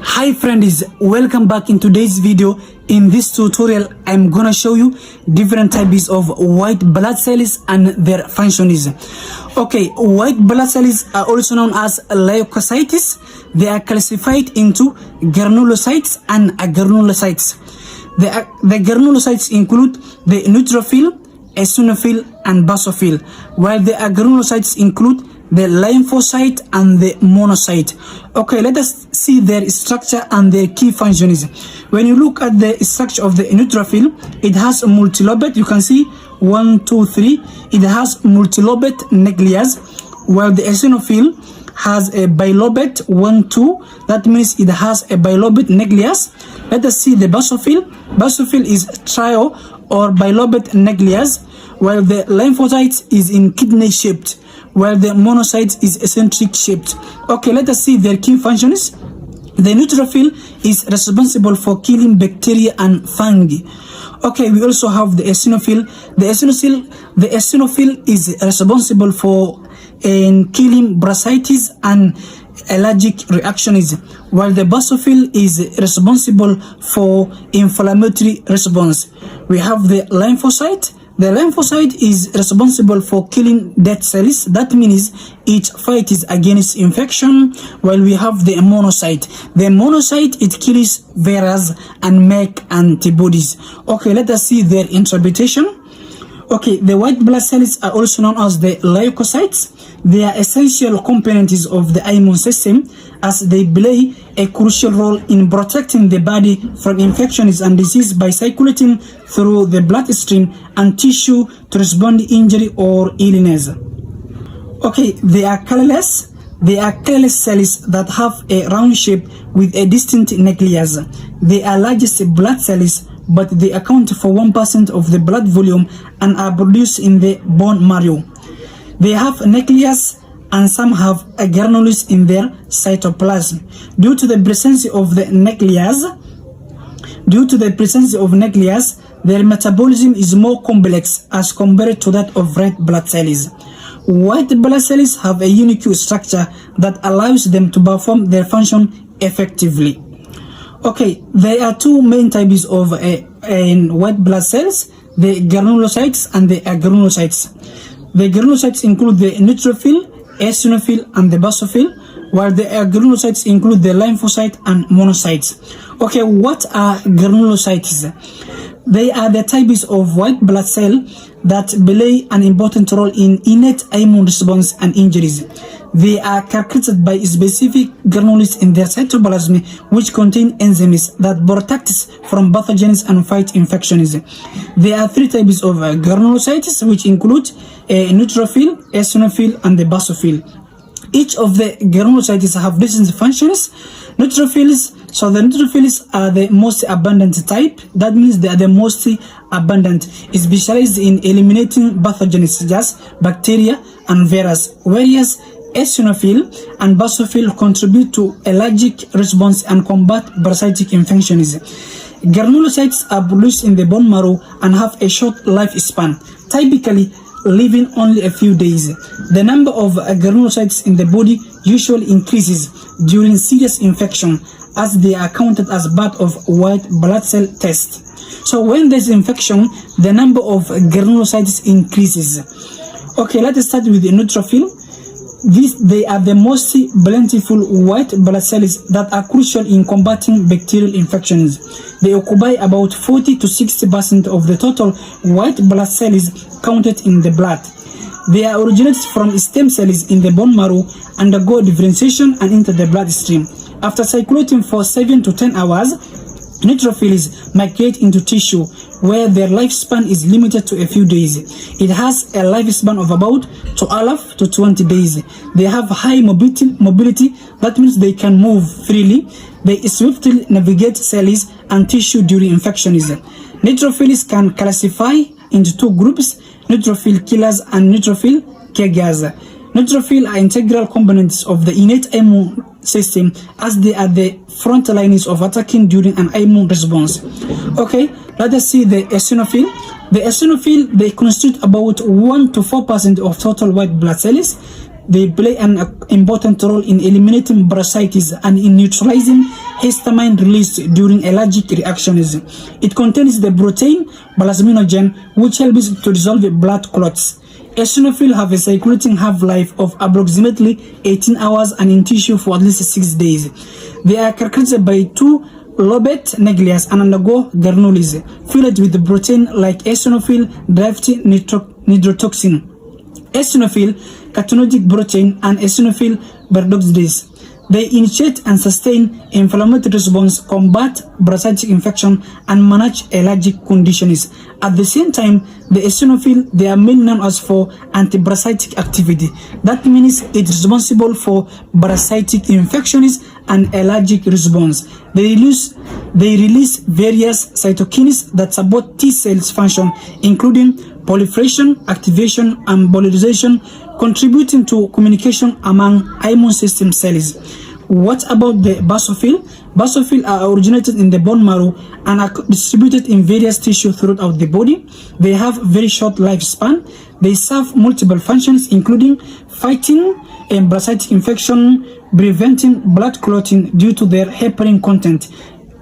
Hi friends, welcome back in today's video. In this tutorial, I'm gonna show you different types of white blood cells and their functions. Okay, white blood cells are also known as leucocytes. They are classified into granulocytes and agranulocytes. The granulocytes include the neutrophil, eosinophil, and basophil, while the agranulocytes include the lymphocyte and the monocyte. Okay, let us see their structure and their key functions. When you look at the structure of the neutrophil, it has a multilobate. You can see 1, 2, 3. It has multilobate nucleus, while the eosinophil has a bilobate 1, 2. That means it has a bilobate nucleus. Let us see the basophil. Basophil is trio or bilobate nucleus, while the lymphocyte is in kidney shaped, while the monocyte is eccentric shaped. Okay, let us see their key functions. The neutrophil is responsible for killing bacteria and fungi. Okay, we also have the eosinophil. The eosinophil is responsible for killing bursitis and allergic reactions, while the basophil is responsible for inflammatory response. We have the lymphocyte. The lymphocyte is responsible for killing dead cells. That means it fights against infection, while we have the monocyte. The monocyte, it kills viruses and make antibodies. Okay, let us see their interpretation. Okay, the white blood cells are also known as the leucocytes. They are essential components of the immune system, as they play a crucial role in protecting the body from infections and disease by circulating through the bloodstream and tissue to respond to injury or illness. Okay, they are colorless. They are colorless cells that have a round shape with a distinct nucleus. They are largest blood cells, but they account for 1% of the blood volume and are produced in the bone marrow. They have a nucleus, and some have a granules in their cytoplasm. Due to the presence of nucleus, their metabolism is more complex as compared to that of red blood cells. White blood cells have a unique structure that allows them to perform their function effectively. Okay, there are two main types of white blood cells, the granulocytes and the agranulocytes. The granulocytes include the neutrophil, eosinophil, and the basophil, while the agranulocytes include the lymphocyte and monocytes. Okay, what are granulocytes? They are the types of white blood cell that play an important role in innate immune response and injuries. They are characterized by specific granules in their cytoplasm, which contain enzymes that protect from pathogens and fight infections. There are three types of granulocytes, which include neutrophil, eosinophil, and the basophil. Each of the granulocytes have different functions. The neutrophils are the most abundant type. That means they are the most abundant, specialized in eliminating pathogens such as bacteria and virus, whereas eosinophil and basophil contribute to allergic response and combat parasitic infections. Granulocytes are produced in the bone marrow and have a short lifespan, typically living only a few days. The number of granulocytes in the body usually increases during serious infection, as they are counted as part of white blood cell test. So when there's infection, the number of granulocytes increases. Okay, let's start with the neutrophil. They are the most plentiful white blood cells that are crucial in combating bacterial infections. They occupy about 40 to 60% of the total white blood cells counted in the blood. They are originated from stem cells in the bone marrow, undergo differentiation, and enter the bloodstream. After circulating for 7 to 10 hours, neutrophils migrate into tissue, where their lifespan is limited to a few days. It has a lifespan of about 12 to 20 days. They have high mobility. That means they can move freely. They swiftly navigate cells and tissue during infections. Neutrophils can classify into two groups: neutrophil killers and neutrophil caregivers. Neutrophils are integral components of the innate immune system, as they are the front lines of attacking during an immune response. Okay, let us see the eosinophil. The eosinophil, they constitute about 1 to 4% of total white blood cells. They play an important role in eliminating parasites and in neutralizing histamine released during allergic reactions. It contains the protein plasminogen, which helps to dissolve blood clots. Eosinophils have a circulating half-life of approximately 18 hours and in tissue for at least 6 days. They are characterized by two lobate nucleus and undergo granules filled with the protein like eosinophil-derived nitrotoxin, eosinophil catenotic protein, and eosinophil peroxidase. They initiate and sustain inflammatory response, combat parasitic infection, and manage allergic conditions. At the same time, the eosinophil, they are mainly known as for anti-parasitic activity. That means it's responsible for parasitic infections and allergic response. They release various cytokines that support T cells function, including proliferation, activation, and polarization, contributing to communication among immune system cells. What about the basophil? Basophils are originated in the bone marrow and are distributed in various tissues throughout the body. They have very short lifespan. They serve multiple functions, including fighting parasitic infection, preventing blood clotting due to their heparin content.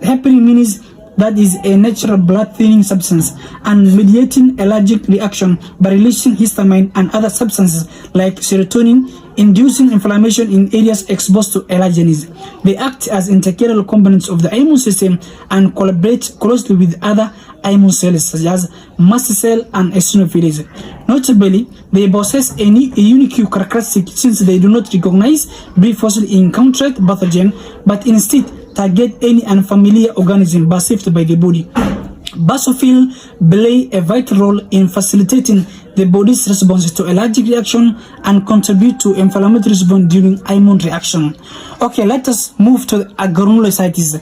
Heparin means that is a natural blood thinning substance, and mediating allergic reaction by releasing histamine and other substances like serotonin, inducing inflammation in areas exposed to allergens. They act as integral components of the immune system and collaborate closely with other immune cells such as mast cell and eosinophils. Notably, they possess a unique characteristic since they do not recognize previously encountered pathogen, but instead target any unfamiliar organism perceived by the body. Basophils play a vital role in facilitating the body's response to allergic reaction and contribute to inflammatory response during immune reaction. Okay, let us move to granulocytes.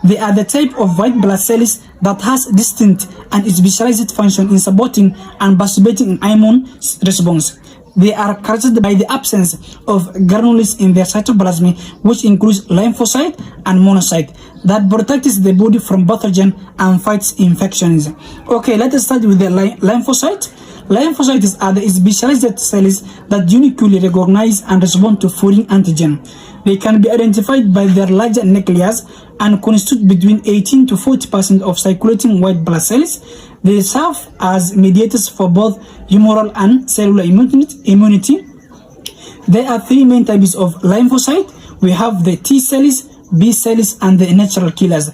They are the type of white blood cells that has distinct and specialized function in supporting and participating in immune response. They are characterized by the absence of granules in their cytoplasm, which includes lymphocyte and monocyte, that protects the body from pathogen and fights infections. Okay, let us start with the lymphocyte. Lymphocytes are the specialized cells that uniquely recognize and respond to foreign antigen. They can be identified by their larger nucleus and constitute between 18 to 40% of circulating white blood cells. They serve as mediators for both humoral and cellular immunity. There are three main types of lymphocyte. We have the T cells, B cells, and the natural killers.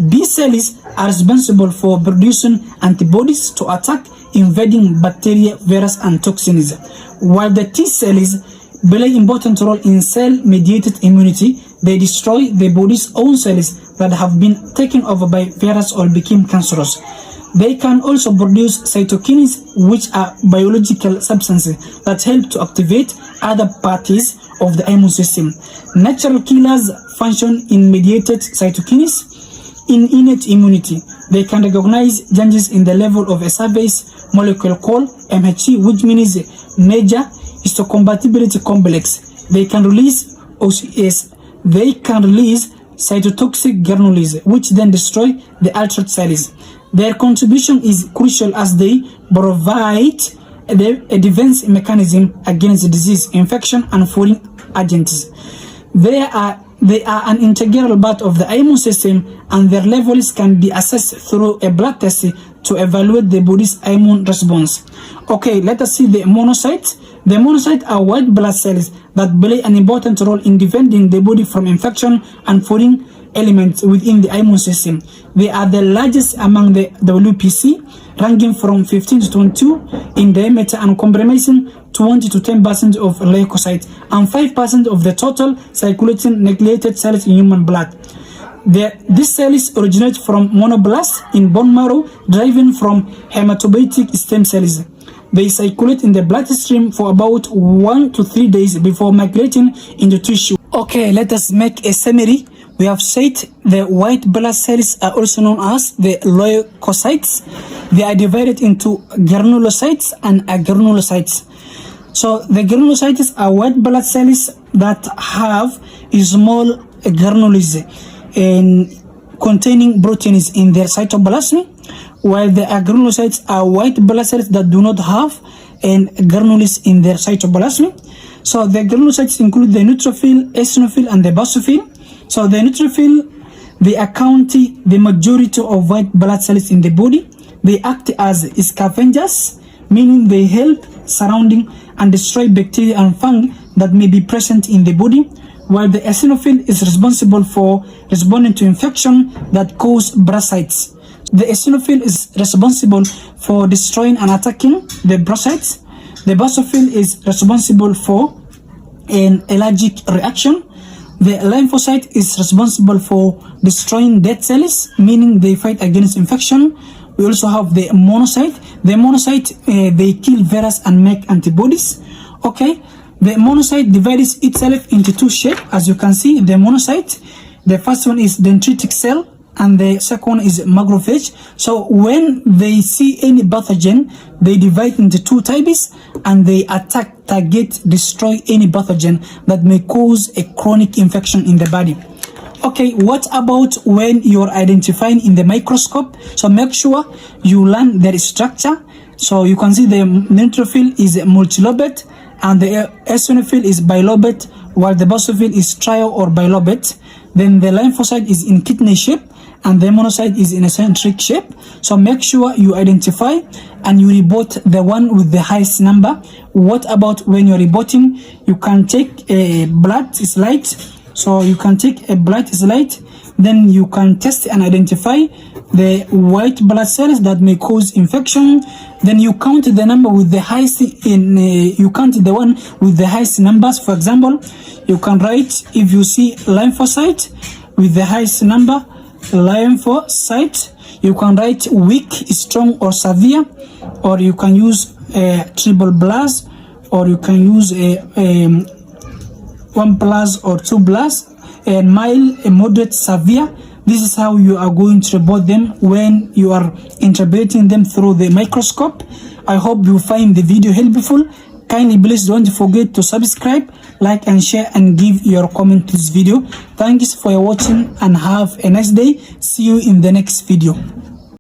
B cells are responsible for producing antibodies to attack invading bacteria, virus, and toxins, while the T cells play an important role in cell-mediated immunity. They destroy the body's own cells that have been taken over by virus or become cancerous. They can also produce cytokines, which are biological substances that help to activate other parts of the immune system. Natural killers function in mediated cytokines. In innate immunity, they can recognize changes in the level of a surface molecule called MHC, which means major histocompatibility complex. They can release cytotoxic granules, which then destroy the altered cells. Their contribution is crucial as they provide a defense mechanism against disease, infection, and foreign agents. They are an integral part of the immune system, and their levels can be assessed through a blood test to evaluate the body's immune response. Okay, let us see the monocytes. The monocytes are white blood cells that play an important role in defending the body from infection and foreign elements within the immune system. They are the largest among the WBC, ranking from 15 to 22 in diameter and comprising 20 to 10% of leucocytes and 5% of the total circulating nucleated cells in human blood. These cells originate from monoblasts in bone marrow, deriving from hematopoietic stem cells. They circulate in the bloodstream for about 1 to 3 days before migrating into tissue. Okay, let us make a summary. We have said the white blood cells are also known as the leucocytes. They are divided into granulocytes and agranulocytes. So the granulocytes are white blood cells that have small granules containing proteins in their cytoplasm, while the agranulocytes are white blood cells that do not have granules in their cytoplasm. So the granulocytes include the neutrophil, eosinophil, and the basophil. So the neutrophil, they account the majority of white blood cells in the body. They act as scavengers, meaning they help surrounding and destroy bacteria and fungi that may be present in the body, while the eosinophil is responsible for responding to infection that cause parasites. The eosinophil is responsible for destroying and attacking the parasites. The basophil is responsible for an allergic reaction. The lymphocyte is responsible for destroying dead cells, meaning they fight against infection. We also have the monocyte. The monocyte, they kill virus and make antibodies. Okay, the monocyte divides itself into two shapes, as you can see. The monocyte, the first one is dendritic cell, and the second one is macrophage. So when they see any pathogen, they divide into two types and they attack, target, destroy any pathogen that may cause a chronic infection in the body. Okay, what about when you're identifying in the microscope? So make sure you learn their structure. So you can see the neutrophil is multilobate and the eosinophil is bilobate, while the basophil is trio or bilobate. Then the lymphocyte is in kidney shape and the monocyte is in a centric shape. So make sure you identify and you report the one with the highest number. What about when you're reporting? You can take a blood slide. So you can take a blood slide, then you can test and identify the white blood cells that may cause infection. Then you count the number with the highest you count the one with the highest numbers. For example, you can write, if you see lymphocyte with the highest number, lymphocyte, you can write weak, strong, or severe, or you can use a triple plus, or you can use a 1 plus or 2 plus, a mild, a moderate, severe. This is how you are going to report them when you are interpreting them through the microscope. I hope you find the video helpful. Kindly please don't forget to subscribe, like and share, and give your comment to this video. Thanks for watching and have a nice day. See you in the next video.